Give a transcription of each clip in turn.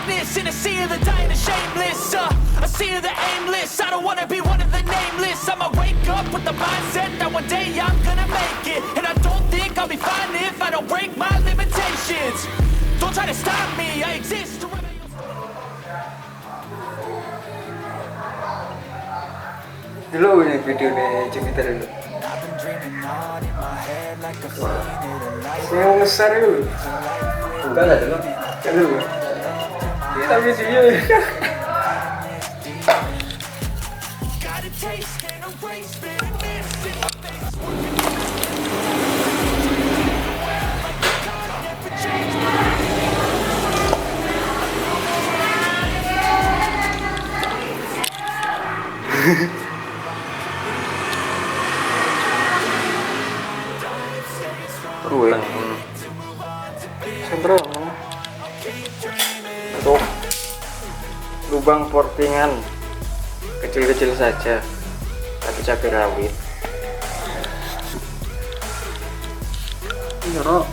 darkness in a sea of the dying and shameless. A sea of the aimless. I don't wanna be one of the nameless. I'ma wake up with the mindset that one day I'm gonna make it. And I don't think I'll be fine if I don't break my limitations. Don't try to stop me, I exist to remain. Dulu ini video nih cerita dulu. Saya mau ngeser dulu. Enggak lah dulu. Dulu. Kita video. Ruang sentral untuk lubang portingan kecil-kecil saja, tapi cabai rawit. Ini no.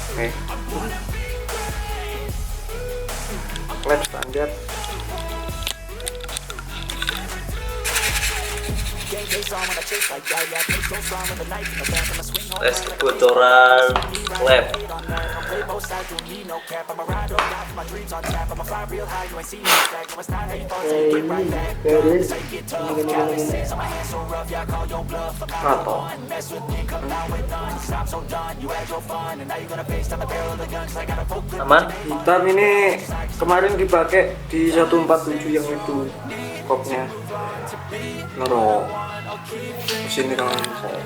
Oke. KLEP standar. Tes kebocoran KLEP. Aman? Hitam ini kemarin dipakai di 147 yang itu kopnya. Noro sini dengan saya.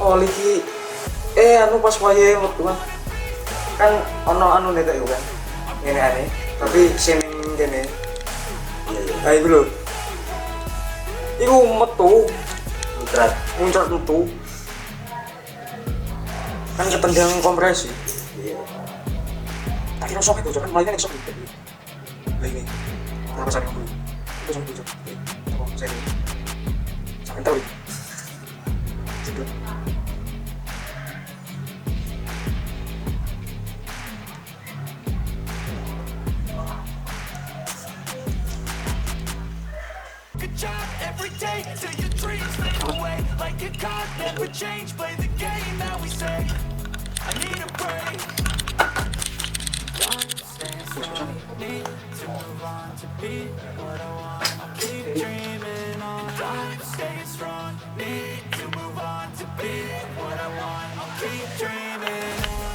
Oh lagi anu pas wayahe metu kan ono anu nek yo kan ngene aneh tapi sing kene iya iku lho iku metu muncrat metu kan ketendang kompresi iya tak kira sok itu kan mulai sok itu ini kenapa saya dulu itu sok itu oh saya sampai tahu itu Every day till your dreams fade away. Like a card, never change. Play the game that we say. I need a break. Time stands still. Need to move on to be what I want. I'll keep dreaming on. Time staying strong. Need to move on to be what I want. I'll keep dreaming on.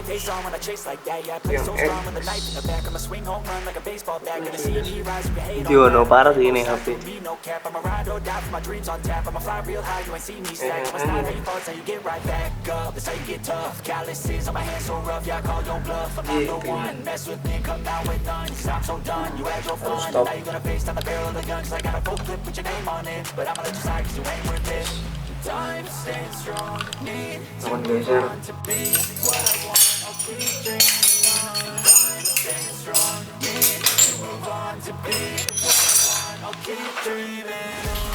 Face on when I chase like that, yeah, I play so strong with the knife in the back. I'ma swing home run like a baseball bat. Gonna see me rise, you can hate on Jono parah sih ini HP. no cap, I'ma ride or die for my dreams on tap. I'ma fly real high, you ain't see me stack. I'ma start hating thoughts, now you get right back up. That's how you get tough. Calluses on my hands so rough, yeah, I call your bluff. I'm not the one, mess with me, come down with none. Cause I'm so done, you had your fun. Now you're gonna face down the barrel of the gun. Cause I got a full clip with your name on it. But I'ma let you slide cause you ain't worth it. Time staying strong, need to move on to be what I want. I'll keep dreaming on. Time staying strong, need to move on to be what I want. I'll keep dreaming on.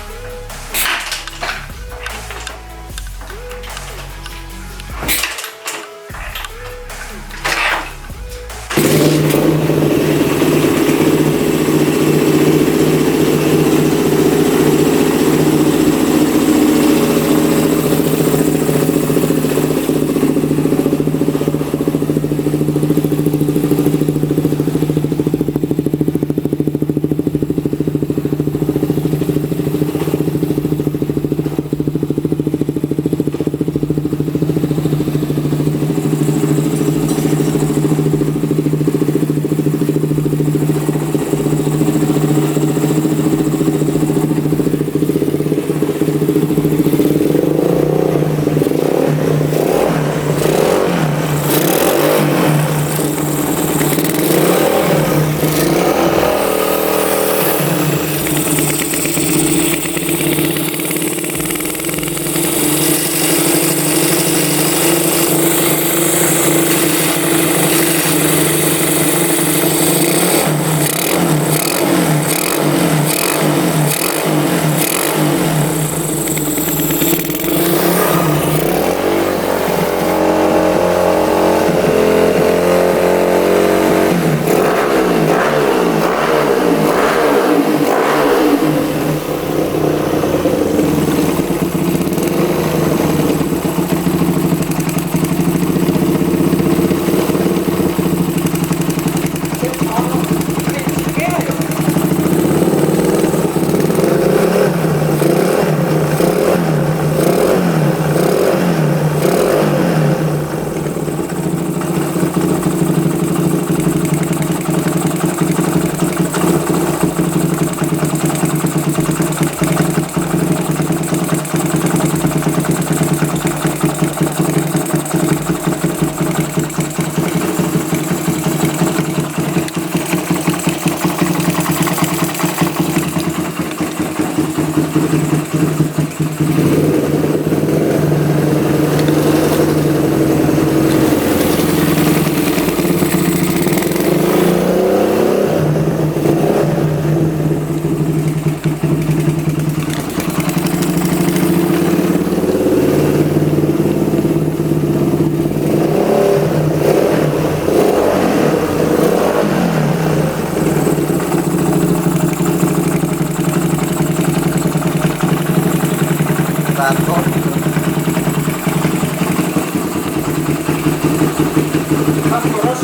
Mas boros.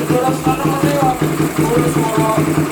Boros mana mana ya? Boros